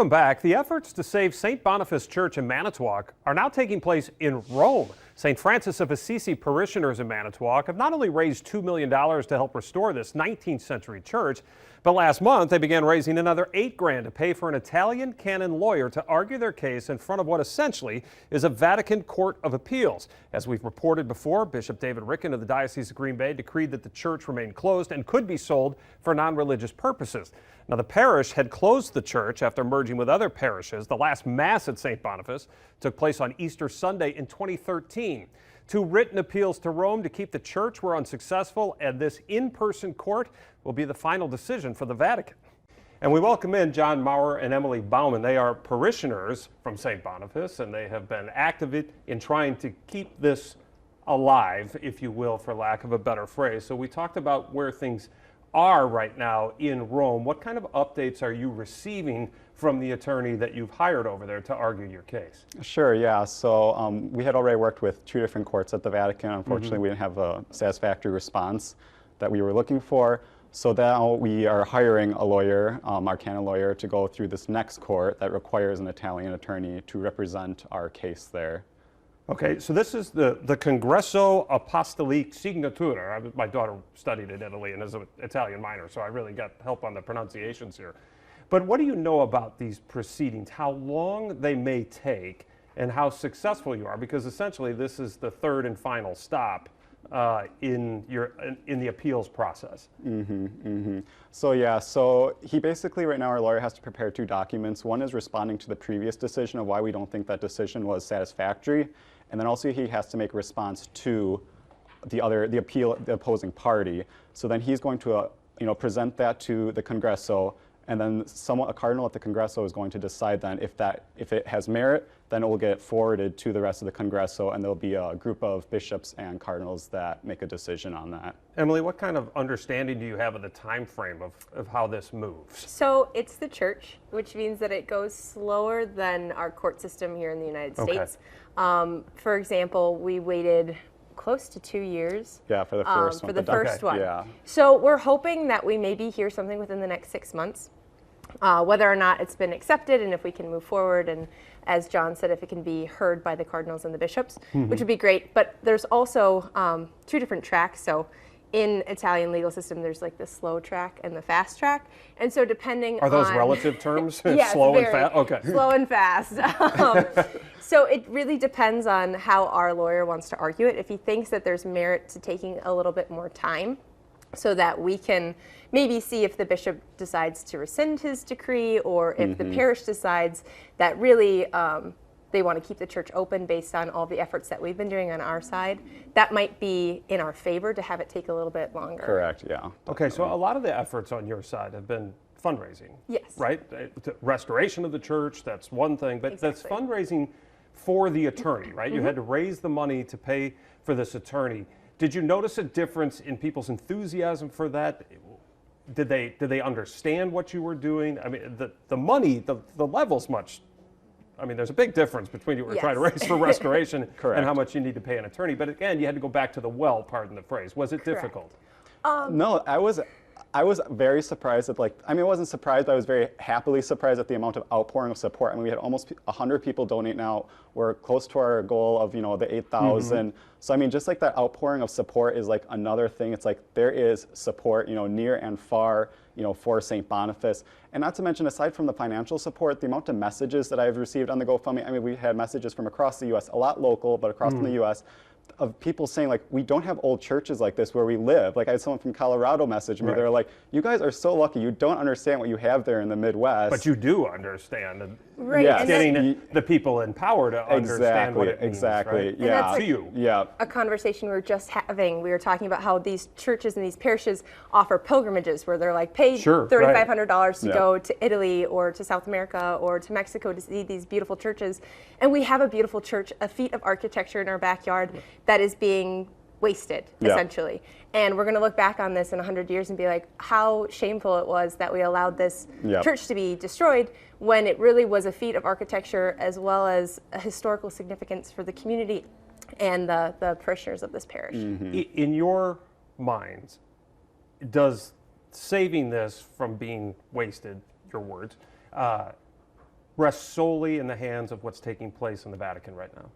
Welcome back. The efforts to save St. Boniface Church in Manitowoc are now taking place in Rome. St. Francis of Assisi parishioners in Manitowoc have not only raised $2 million to help restore this 19th century church, but last month they began raising another $8 grand to pay for an Italian canon lawyer to argue their case in front of what essentially is a Vatican Court of Appeals. As we've reported before, Bishop David Ricken of the Diocese of Green Bay decreed that the church remain closed and could be sold for non-religious purposes. Now, the parish had closed the church after merging with other parishes. The last Mass at St. Boniface took place on Easter Sunday in 2013. Two written appeals to Rome to keep the church were unsuccessful, and this in-person court will be the final decision for the Vatican. And we welcome in John Maurer and Emily Bauman. They are parishioners from St. Boniface, and they have been active in trying to keep this alive, if you will, for lack of a better phrase. So we talked about where things are right now in Rome. What kind of updates are you receiving from the attorney that you've hired over there to argue your case? Sure, yeah. So we had already worked with two different courts at the Vatican. Unfortunately, we didn't have a satisfactory response that we were looking for. So now we are hiring a lawyer, our canon lawyer, to go through this next court that requires an Italian attorney to represent our case there. Okay, so this is the Congresso Apostolique Signatura. My daughter studied in Italy and is an Italian minor, so I really got help on the pronunciations here. But what do you know about these proceedings, how long they may take, and how successful you are? Because essentially this is the third and final stop in the appeals process. So yeah, so he basically, right now our lawyer has to prepare two documents. One is responding to the previous decision of why we don't think that decision was satisfactory. And then also he has to make a response to the opposing party. So then he's going to present that to the Congresso, and then a cardinal at the Congresso is going to decide then if it has merit, then it will get forwarded to the rest of the Congresso, and there'll be a group of bishops and cardinals that make a decision on that. Emily, what kind of understanding do you have of the time frame of how this moves? So it's the church, which means that it goes slower than our court system here in the United States. For example, we waited close to 2 years. Yeah, for the first one. For the first one. Yeah. So we're hoping that we maybe hear something within the next 6 months, whether or not it's been accepted and if we can move forward, and as John said, if it can be heard by the cardinals and the bishops, which would be great. But there's also two different tracks. So in Italian legal system, there's like the slow track and the fast track. And so depending on... Are those relative terms? Yes, slow and fast? Okay. Slow and fast. So it really depends on how our lawyer wants to argue it. If he thinks that there's merit to taking a little bit more time so that we can maybe see if the bishop decides to rescind his decree, or if the parish decides that really they want to keep the church open based on all the efforts that we've been doing on our side, that might be in our favor to have it take a little bit longer. Correct, yeah. Okay, so a lot of the efforts on your side have been fundraising. Yes. Right? Restoration of the church, that's one thing, but that's fundraising for the attorney, right? You had to raise the money to pay for this attorney. Did you notice a difference in people's enthusiasm for that? Did they understand what you were doing? I mean, the money, the level's much. I mean, there's a big difference between what you're trying to raise for restoration and how much you need to pay an attorney. But again, you had to go back to the well, pardon the phrase. Was it difficult? No, I was very surprised at, I wasn't surprised, but I was very happily surprised at the amount of outpouring of support. I mean, we had almost 100 people donate now. We're close to our goal of, the 8,000. So, I mean, just like that outpouring of support is like another thing. It's like there is support, near and far, for St. Boniface. And not to mention, aside from the financial support, the amount of messages that I've received on the GoFundMe, I mean, we had messages from across the U.S., a lot local, but across the U.S., of people saying, we don't have old churches like this where we live. I had someone from Colorado message me. They're like, you guys are so lucky. You don't understand what you have there in the Midwest. But you do understand. Right. Yes. Getting the people in power to understand what it means. Exactly. Right? Yeah. To you. Yeah. A conversation we were just having. We were talking about how these churches and these parishes offer pilgrimages where they're pay $3,500 to go to Italy or to South America or to Mexico to see these beautiful churches. And we have a beautiful church, a feat of architecture in our backyard that is being wasted, essentially. And we're going to look back on this in 100 years and be like, how shameful it was that we allowed this church to be destroyed, when it really was a feat of architecture as well as a historical significance for the community and the parishioners of this parish. In your minds, does saving this from being wasted, your words, rests solely in the hands of what's taking place in the Vatican right now?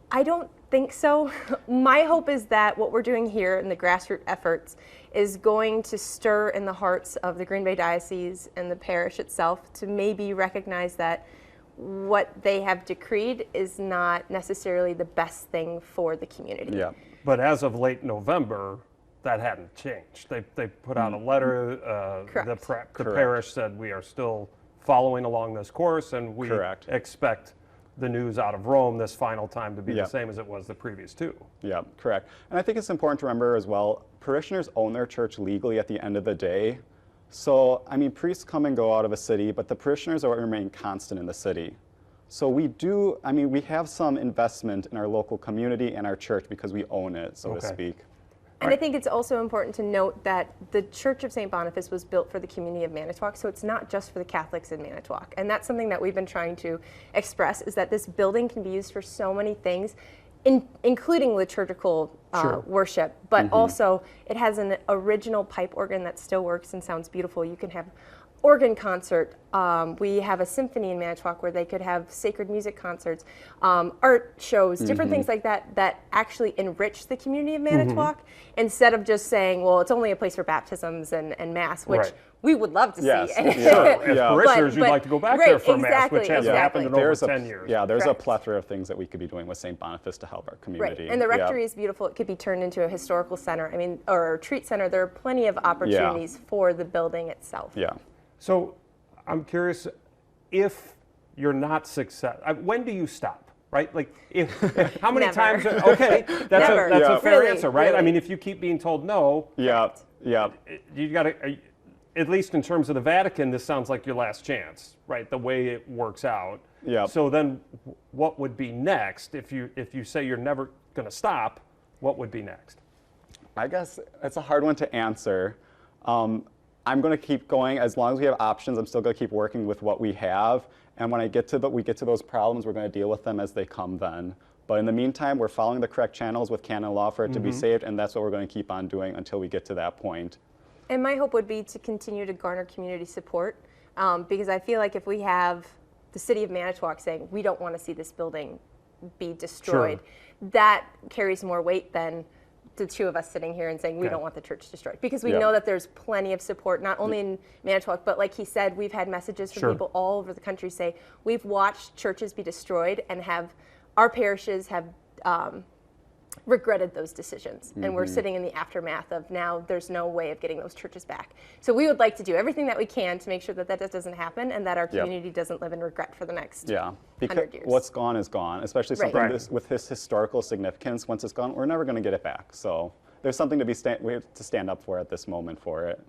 I don't think so. My hope is that what we're doing here in the grassroots efforts is going to stir in the hearts of the Green Bay Diocese and the parish itself to maybe recognize that what they have decreed is not necessarily the best thing for the community. Yeah. But as of late November, that hadn't changed. They put out a letter. The parish said we are still following along this course, and we expect the news out of Rome this final time to be the same as it was the previous two. Yeah, correct. And I think it's important to remember as well, parishioners own their church legally at the end of the day. So, I mean, priests come and go out of a city, but the parishioners remain constant in the city. So we have some investment in our local community and our church because we own it, so to speak. And I think it's also important to note that the Church of St. Boniface was built for the community of Manitowoc, so it's not just for the Catholics in Manitowoc. And that's something that we've been trying to express, is that this building can be used for so many things, including liturgical worship, but also it has an original pipe organ that still works and sounds beautiful. You can have organ concert. We have a symphony in Manitowoc where they could have sacred music concerts, art shows, different things like that that actually enrich the community of Manitowoc instead of just saying, well, it's only a place for baptisms and Mass, which we would love to see. As parishioners, you'd like to go back there for Mass, which hasn't happened in over 10 years. Yeah, there's a plethora of things that we could be doing with St. Boniface to help our community. Right, and the rectory is beautiful. It could be turned into a historical center, or a retreat center. There are plenty of opportunities for the building itself. Yeah. So I'm curious, if you're not successful, when do you stop, right? Like, how many times? Okay, that's a fair answer, right? I mean, if you keep being told no, you got to, at least in terms of the Vatican, this sounds like your last chance, right? The way it works out. Yeah. So then, what would be next if you say you're never going to stop? What would be next? I guess it's a hard one to answer. I'm going to keep going as long as we have options. I'm still going to keep working with what we have, and when we get to those problems, we're going to deal with them as they come then. But in the meantime, we're following the correct channels with canon law for it to be saved, and that's what we're going to keep on doing until we get to that point. And my hope would be to continue to garner community support, because I feel like if we have the city of Manitowoc saying we don't want to see this building be destroyed, that carries more weight than the two of us sitting here and saying we don't want the church destroyed, because we know that there's plenty of support, not only in Manitowoc, but like he said, we've had messages from people all over the country say we've watched churches be destroyed and our parishes have regretted those decisions, and we're sitting in the aftermath of now there's no way of getting those churches back. So we would like to do everything that we can to make sure that doesn't happen and that our community doesn't live in regret for the next 100 years. What's gone is gone, especially something with this historical significance. Once it's gone, we're never going to get it back. So there's something we have to stand up for at this moment for it.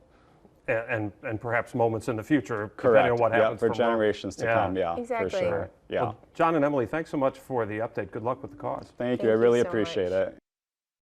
And perhaps moments in the future, depending on what happens for generations to come. Exactly. For sure. Well, John and Emily, thanks so much for the update. Good luck with the cause. Thank you. I really appreciate it.